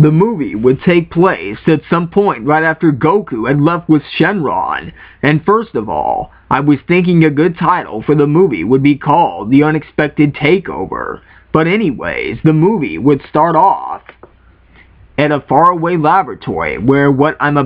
The movie would take place at some point right after Goku had left with Shenron, and first of all, I was thinking a good title for the movie would be called The Unexpected Takeover. But anyways, the movie would start off at a faraway laboratory where what I'm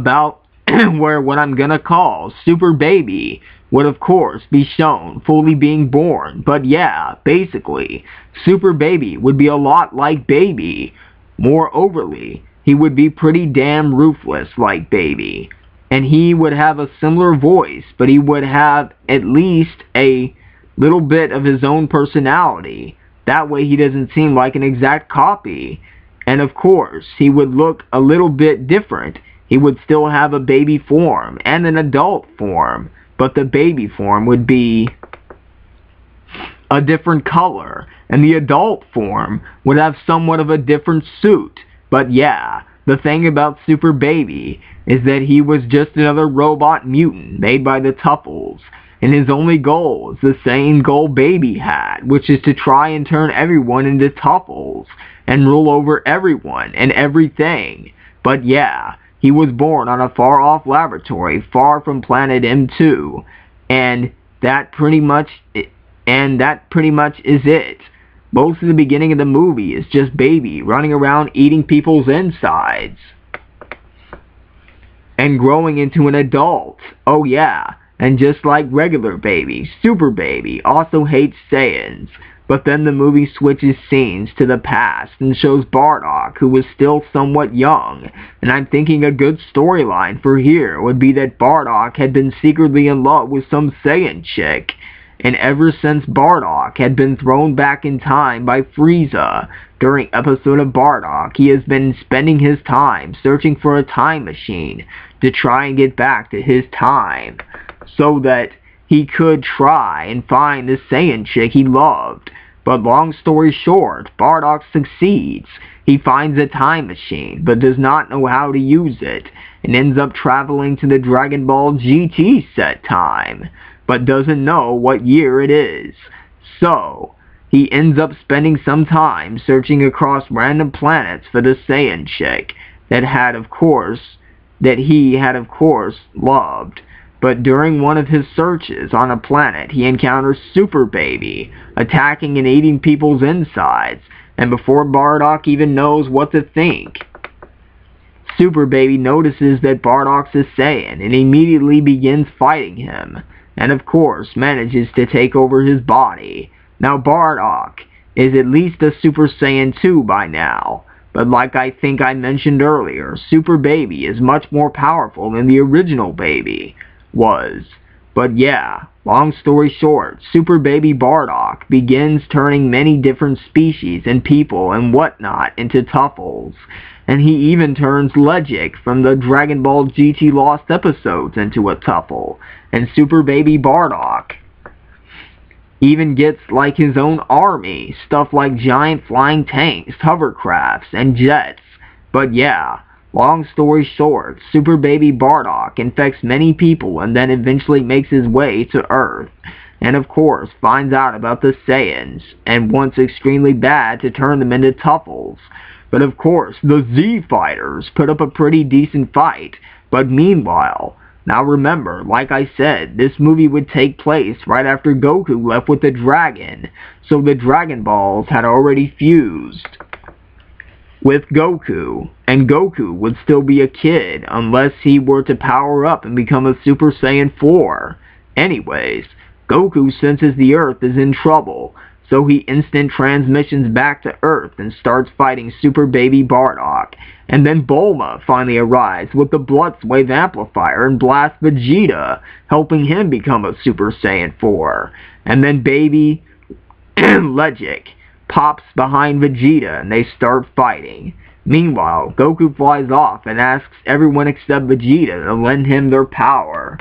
gonna call Super Baby would of course be shown fully being born. But yeah, basically, Super Baby would be a lot like Baby. More overly, he would be pretty damn ruthless like Baby. And he would have a similar voice, but he would have at least a little bit of his own personality. That way he doesn't seem like an exact copy. And of course, he would look a little bit different. He would still have a baby form and an adult form, but the baby form would be a different color, and the adult form would have somewhat of a different suit. But yeah, the thing about Super Baby is that he was just another robot mutant made by the Tuffles, and his only goal is the same goal Baby had, which is to try and turn everyone into Tuffles and rule over everyone and everything. But yeah, he was born on a far-off laboratory far from planet M2, and that pretty much is it. Most of the beginning of the movie is just Baby running around eating people's insides and growing into an adult. Oh yeah, and just like regular Baby, Super Baby also hates Saiyans. But then the movie switches scenes to the past and shows Bardock, who was still somewhat young, and I'm thinking a good storyline for here would be that Bardock had been secretly in love with some Saiyan chick, and ever since Bardock had been thrown back in time by Frieza during episode of Bardock, he has been spending his time searching for a time machine to try and get back to his time, so that he could try and find the Saiyan chick he loved. But long story short, Bardock succeeds. He finds a time machine, but does not know how to use it, and ends up traveling to the Dragon Ball GT set time, but doesn't know what year it is. So, he ends up spending some time searching across random planets for the Saiyan chick that he had of course loved. But during one of his searches on a planet, he encounters Super Baby, attacking and eating people's insides, and before Bardock even knows what to think, Super Baby notices that Bardock's a Saiyan and immediately begins fighting him, and of course manages to take over his body. Now Bardock is at least a Super Saiyan 2 by now, but like I think I mentioned earlier, Super Baby is much more powerful than the original Baby was. But yeah, long story short, Super Baby Bardock begins turning many different species and people and whatnot into Tuffles, and he even turns Legic from the Dragon Ball GT Lost episodes into a Tuffle, and Super Baby Bardock even gets like his own army, stuff like giant flying tanks, hovercrafts, and jets. But yeah, long story short, Super Baby Bardock infects many people and then eventually makes his way to Earth, and of course finds out about the Saiyans, and wants extremely bad to turn them into Tuffles. But of course, the Z Fighters put up a pretty decent fight, but meanwhile, now remember, like I said, this movie would take place right after Goku left with the dragon, so the Dragon Balls had already fused with Goku, and Goku would still be a kid unless he were to power up and become a Super Saiyan 4. Anyways, Goku senses the Earth is in trouble, so he instant transmissions back to Earth and starts fighting Super Baby Bardock. And then Bulma finally arrives with the Blood Wave Amplifier and blasts Vegeta, helping him become a Super Saiyan 4. And then Baby Legic pops behind Vegeta and they start fighting. Meanwhile, Goku flies off and asks everyone except Vegeta to lend him their power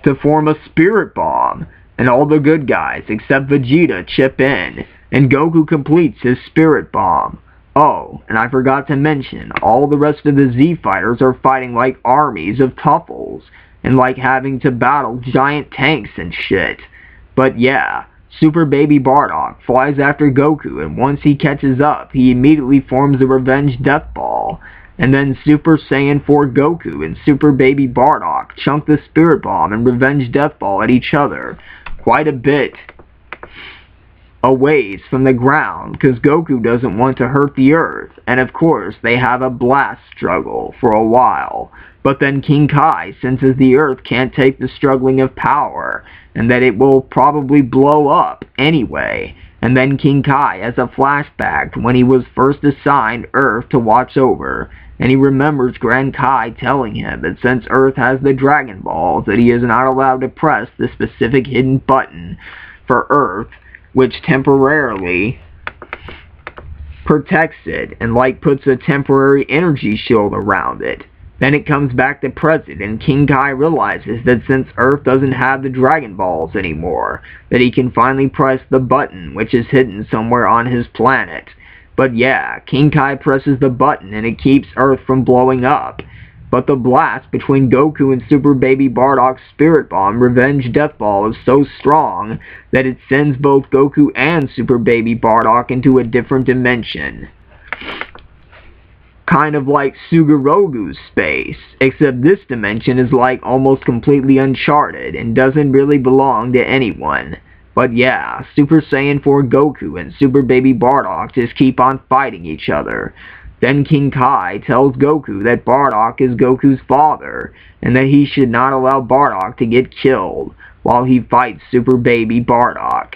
to form a spirit bomb, and all the good guys except Vegeta chip in, and Goku completes his spirit bomb. Oh, and I forgot to mention, all the rest of the Z Fighters are fighting like armies of Tuffles, and like having to battle giant tanks and shit. But yeah, Super Baby Bardock flies after Goku, and once he catches up, he immediately forms the Revenge Death Ball. And then Super Saiyan 4 Goku and Super Baby Bardock chunk the Spirit Bomb and Revenge Death Ball at each other quite a bit a ways from the ground, because Goku doesn't want to hurt the Earth, and of course they have a blast struggle for a while. But then King Kai senses the Earth can't take the struggling of power, and that it will probably blow up anyway. And then King Kai has a flashback to when he was first assigned Earth to watch over, and he remembers Grand Kai telling him that since Earth has the Dragon Balls, that he is not allowed to press the specific hidden button for Earth, which temporarily protects it and like puts a temporary energy shield around it. Then it comes back to present, and King Kai realizes that since Earth doesn't have the Dragon Balls anymore, that he can finally press the button, which is hidden somewhere on his planet. But yeah, King Kai presses the button and it keeps Earth from blowing up. But the blast between Goku and Super Baby Bardock's Spirit Bomb Revenge Death Ball is so strong that it sends both Goku and Super Baby Bardock into a different dimension. Kind of like Sugorogu's space, except this dimension is like almost completely uncharted and doesn't really belong to anyone. But yeah, Super Saiyan 4 Goku and Super Baby Bardock just keep on fighting each other. Then King Kai tells Goku that Bardock is Goku's father, and that he should not allow Bardock to get killed while he fights Super Baby Bardock.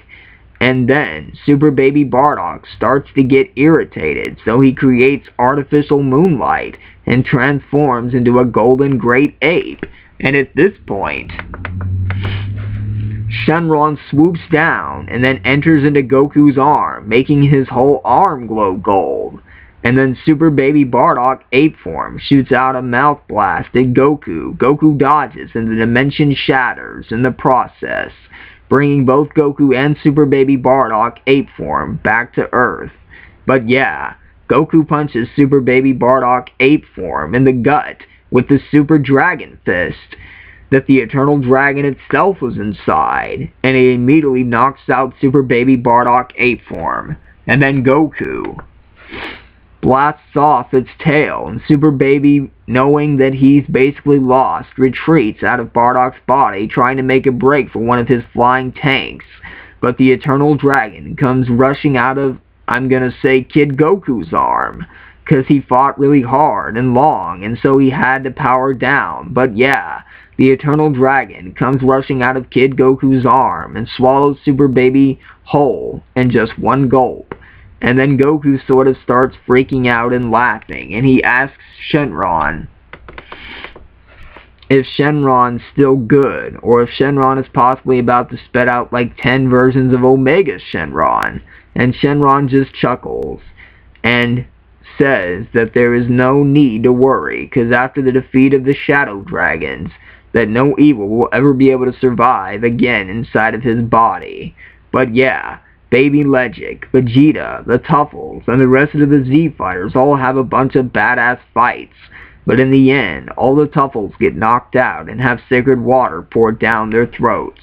And then Super Baby Bardock starts to get irritated, so he creates artificial moonlight and transforms into a golden great ape. And at this point, Shenron swoops down and then enters into Goku's arm, making his whole arm glow gold. And then Super Baby Bardock ape form shoots out a mouth blast at Goku. Goku dodges and the dimension shatters in the process, bringing both Goku and Super Baby Bardock ape form back to Earth. But yeah, Goku punches Super Baby Bardock ape form in the gut with the Super Dragon Fist that the Eternal Dragon itself was inside, and it immediately knocks out Super Baby Bardock ape form. And then Goku blasts off its tail, and Super Baby, knowing that he's basically lost, retreats out of Bardock's body, trying to make a break for one of his flying tanks. But the Eternal Dragon comes rushing out of, I'm gonna say, Kid Goku's arm, because he fought really hard and long, and so he had to power down. But yeah, the Eternal Dragon comes rushing out of Kid Goku's arm and swallows Super Baby whole in just one gulp. And then Goku sort of starts freaking out and laughing, and he asks Shenron if Shenron's still good, or if Shenron is possibly about to spit out like 10 versions of Omega Shenron. And Shenron just chuckles and says that there is no need to worry, because after the defeat of the Shadow Dragons, that no evil will ever be able to survive again inside of his body. But yeah, Baby Legic, Vegeta, the Tuffles, and the rest of the Z-Fighters all have a bunch of badass fights, but in the end, all the Tuffles get knocked out and have sacred water poured down their throats.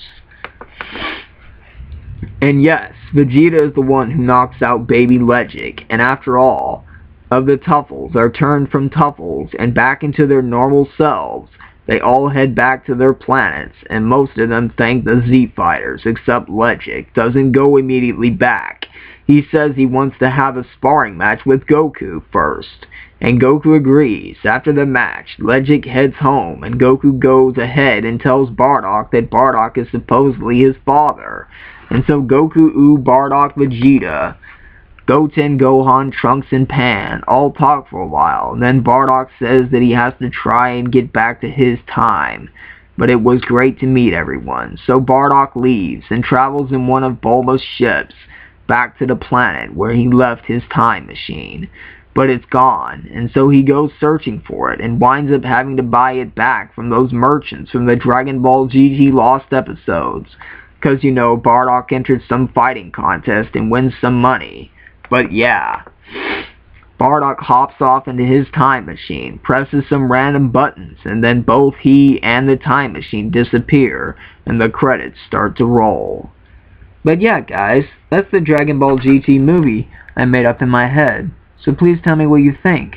And yes, Vegeta is the one who knocks out Baby Legic, and after all of the Tuffles are turned from Tuffles and back into their normal selves, they all head back to their planets, and most of them thank the Z-Fighters, except Legic doesn't go immediately back. He says he wants to have a sparring match with Goku first, and Goku agrees. After the match, Legic heads home, and Goku goes ahead and tells Bardock that Bardock is supposedly his father. And so Goku, Bardock, Vegeta, Goten, Gohan, Trunks, and Pan all talk for a while, and then Bardock says that he has to try and get back to his time. But it was great to meet everyone, so Bardock leaves and travels in one of Bulma's ships back to the planet where he left his time machine. But it's gone, and so he goes searching for it and winds up having to buy it back from those merchants from the Dragon Ball GT Lost episodes. Because, you know, Bardock entered some fighting contest and wins some money. But yeah, Bardock hops off into his time machine, presses some random buttons, and then both he and the time machine disappear, and the credits start to roll. But yeah, guys, that's the Dragon Ball GT movie I made up in my head. So please tell me what you think.